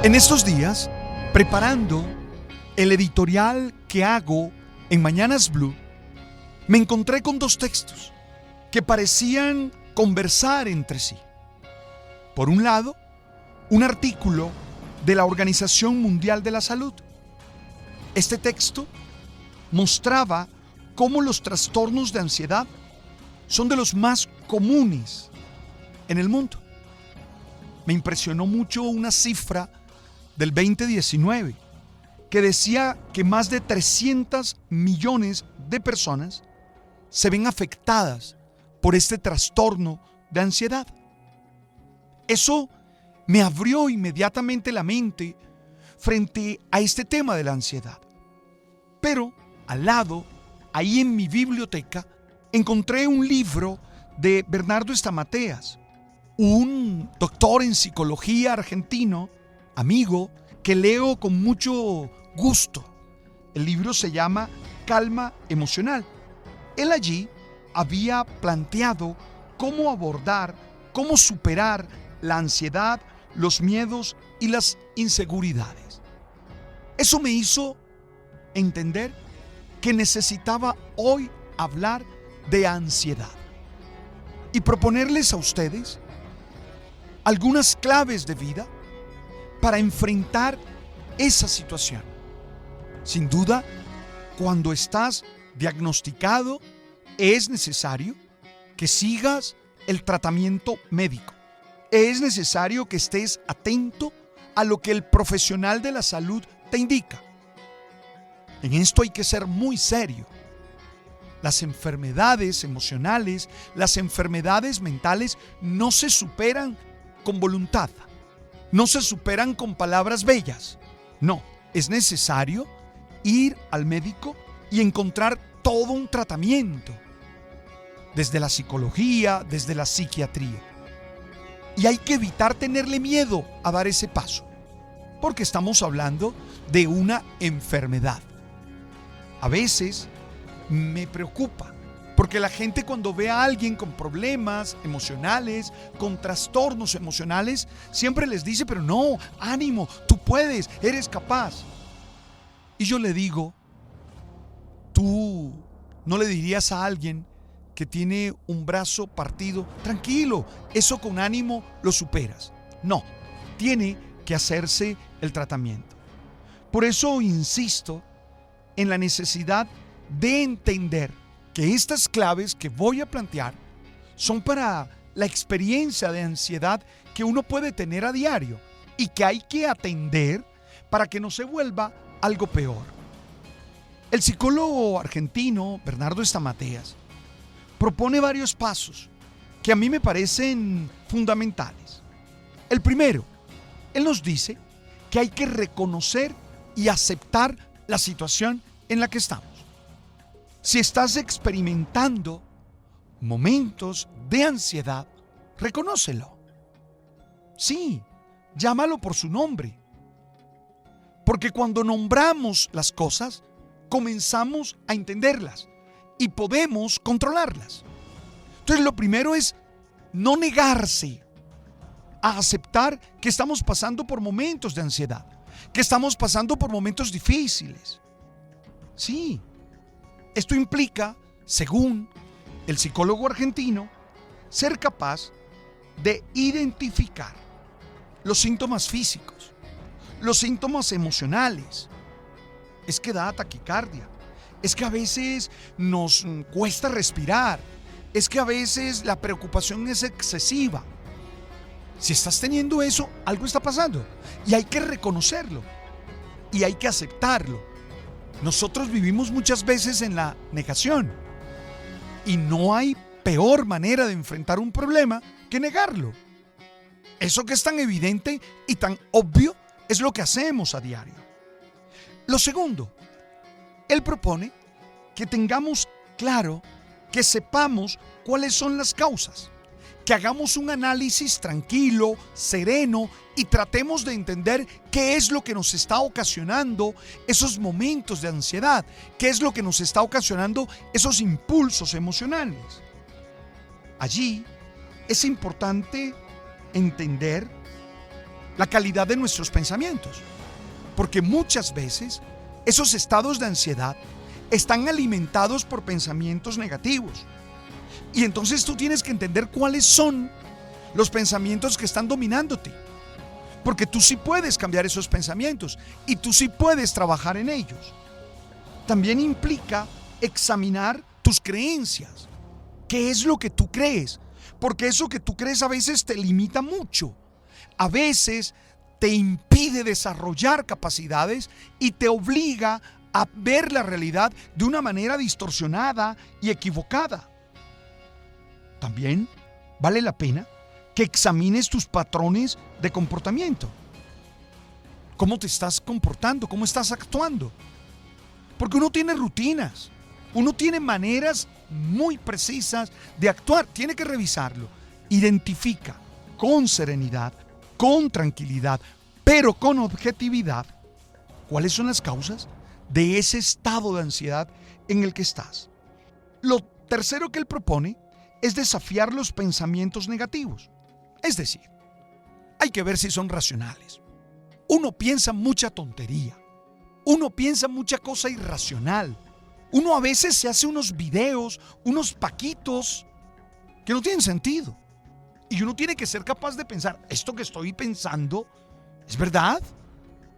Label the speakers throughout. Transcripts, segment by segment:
Speaker 1: En estos días, preparando el editorial que hago en Mañanas Blue, me encontré con dos textos que parecían conversar entre sí. Por un lado, un artículo de la Organización Mundial de la Salud. Este texto mostraba cómo los trastornos de ansiedad son de los más comunes en el mundo. Me impresionó mucho una cifra del 2019 que decía que más de 300 millones de personas se ven afectadas por este trastorno de ansiedad. Eso me abrió inmediatamente la mente frente a este tema de la ansiedad. Pero al lado, ahí en mi biblioteca, encontré un libro de Bernardo Estamateas, un doctor en psicología argentino, amigo, que leo con mucho gusto. El libro se llama Calma Emocional. Él allí había planteado cómo abordar, cómo superar la ansiedad, los miedos y las inseguridades. Eso me hizo entender que necesitaba hoy hablar de ansiedad y proponerles a ustedes algunas claves de vida para enfrentar esa situación. Sin duda, cuando estás diagnosticado, es necesario que sigas el tratamiento médico. Es necesario que estés atento a lo que el profesional de la salud te indica. En esto hay que ser muy serio. Las enfermedades emocionales, las enfermedades mentales no se superan con voluntad, no se superan con palabras bellas. No, es necesario ir al médico y encontrar todo un tratamiento, desde la psicología, desde la psiquiatría. Y hay que evitar tenerle miedo a dar ese paso, porque estamos hablando de una enfermedad. A veces me preocupa, porque la gente cuando ve a alguien con problemas emocionales, con trastornos emocionales, siempre les dice, pero no, ánimo, tú puedes, eres capaz. Y yo le digo, tú no le dirías a alguien que tiene un brazo partido, tranquilo, eso con ánimo lo superas. No, tiene que hacerse el tratamiento. Por eso insisto en la necesidad de entender que estas claves que voy a plantear son para la experiencia de ansiedad que uno puede tener a diario y que hay que atender para que no se vuelva algo peor. El psicólogo argentino Bernardo Estamateas propone varios pasos que a mí me parecen fundamentales. El primero, él nos dice que hay que reconocer y aceptar la situación en la que estamos. Si estás experimentando momentos de ansiedad, reconócelo. Sí, llámalo por su nombre. Porque cuando nombramos las cosas, comenzamos a entenderlas y podemos controlarlas. Entonces, lo primero es no negarse a aceptar que estamos pasando por momentos de ansiedad, que estamos pasando por momentos difíciles. Sí, esto implica, según el psicólogo argentino, ser capaz de identificar los síntomas físicos, los síntomas emocionales. Es que da taquicardia, es que a veces nos cuesta respirar, es que a veces la preocupación es excesiva. Si estás teniendo eso, algo está pasando y hay que reconocerlo y hay que aceptarlo. Nosotros vivimos muchas veces en la negación y no hay peor manera de enfrentar un problema que negarlo. Eso que es tan evidente y tan obvio es lo que hacemos a diario. Lo segundo, él propone que tengamos claro, que sepamos cuáles son las causas, que hagamos un análisis tranquilo, sereno y tratemos de entender qué es lo que nos está ocasionando esos momentos de ansiedad, qué es lo que nos está ocasionando esos impulsos emocionales. Allí es importante entender la calidad de nuestros pensamientos. Porque muchas veces esos estados de ansiedad están alimentados por pensamientos negativos. Y entonces tú tienes que entender cuáles son los pensamientos que están dominándote. Porque tú sí puedes cambiar esos pensamientos y tú sí puedes trabajar en ellos. También implica examinar tus creencias. ¿Qué es lo que tú crees? Porque eso que tú crees a veces te limita mucho. A veces te impide desarrollar capacidades y te obliga a ver la realidad de una manera distorsionada y equivocada. También vale la pena que examines tus patrones de comportamiento. ¿Cómo te estás comportando? ¿Cómo estás actuando? Porque uno tiene rutinas, uno tiene maneras muy precisas de actuar. Tiene que revisarlo. Identifica con serenidad, con tranquilidad, pero con objetividad, cuáles son las causas de ese estado de ansiedad en el que estás. Lo tercero que él propone es desafiar los pensamientos negativos. Es decir, hay que ver si son racionales. Uno piensa mucha tontería. Uno piensa mucha cosa irracional. Uno a veces se hace unos videos, unos paquitos que no tienen sentido. Y uno tiene que ser capaz de pensar, ¿esto que estoy pensando es verdad?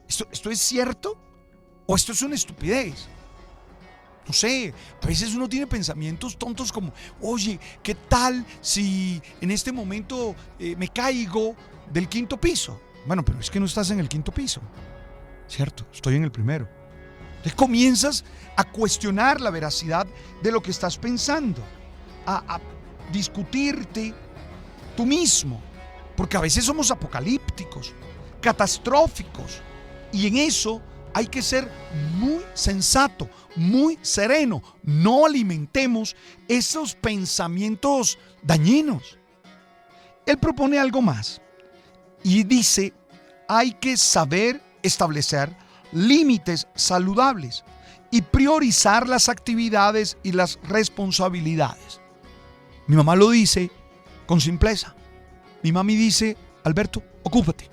Speaker 1: ¿Esto es cierto? ¿O esto es una estupidez? No sé, a veces uno tiene pensamientos tontos como, oye, ¿qué tal si en este momento me caigo del 5º piso? Bueno, pero es que no estás en el 5º piso, ¿cierto? Estoy en el 1º. Entonces comienzas a cuestionar la veracidad de lo que estás pensando, a discutirte tú mismo, porque a veces somos apocalípticos, catastróficos, y en eso hay que ser muy sensato, muy sereno. No alimentemos esos pensamientos dañinos. Él propone algo más y dice, hay que saber establecer límites saludables y priorizar las actividades y las responsabilidades. Mi mamá lo dice con simpleza. Mi mami dice, Alberto, ocúpate.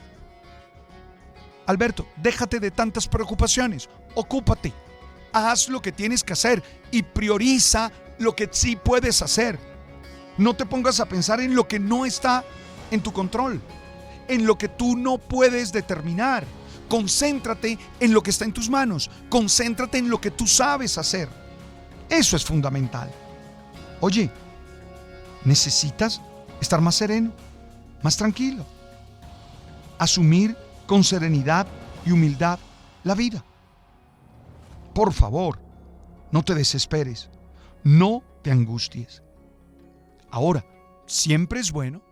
Speaker 1: Alberto, déjate de tantas preocupaciones, ocúpate, haz lo que tienes que hacer y prioriza lo que sí puedes hacer. No te pongas a pensar en lo que no está en tu control, en lo que tú no puedes determinar. Concéntrate en lo que está en tus manos, concéntrate en lo que tú sabes hacer. Eso es fundamental. Oye, necesitas estar más sereno, más tranquilo, asumir con serenidad y humildad la vida. Por favor, no te desesperes, no te angusties. Ahora, siempre es bueno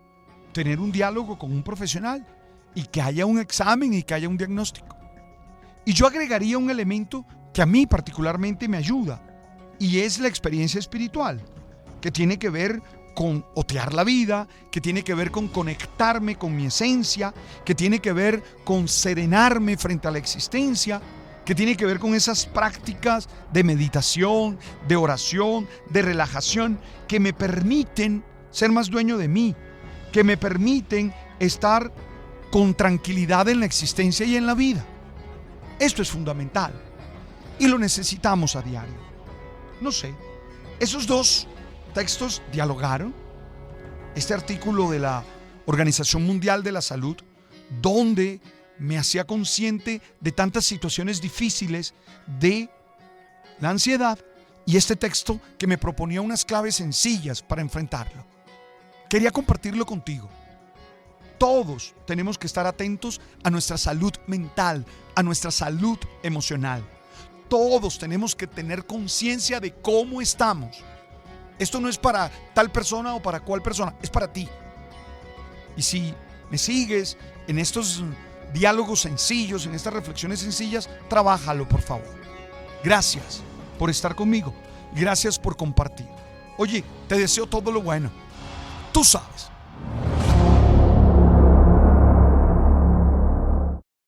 Speaker 1: tener un diálogo con un profesional y que haya un examen y que haya un diagnóstico. Y yo agregaría un elemento que a mí particularmente me ayuda y es la experiencia espiritual, que tiene que ver con otear la vida, que tiene que ver con conectarme con mi esencia, que tiene que ver con serenarme frente a la existencia, que tiene que ver con esas prácticas de meditación, de oración, de relajación, que me permiten ser más dueño de mí, que me permiten estar con tranquilidad en la existencia y en la vida. Esto es fundamental y lo necesitamos a diario. No sé, esos dos textos dialogaron. Este artículo de la Organización Mundial de la Salud, donde me hacía consciente de tantas situaciones difíciles de la ansiedad, y este texto que me proponía unas claves sencillas para enfrentarlo. Quería compartirlo contigo. Todos tenemos que estar atentos a nuestra salud mental, a nuestra salud emocional. Todos tenemos que tener conciencia de cómo estamos. Esto no es para tal persona o para cual persona, es para ti. Y si me sigues en estos diálogos sencillos, en estas reflexiones sencillas, trabájalo, por favor. Gracias por estar conmigo. Gracias por compartir. Oye, te deseo todo lo bueno. Tú sabes.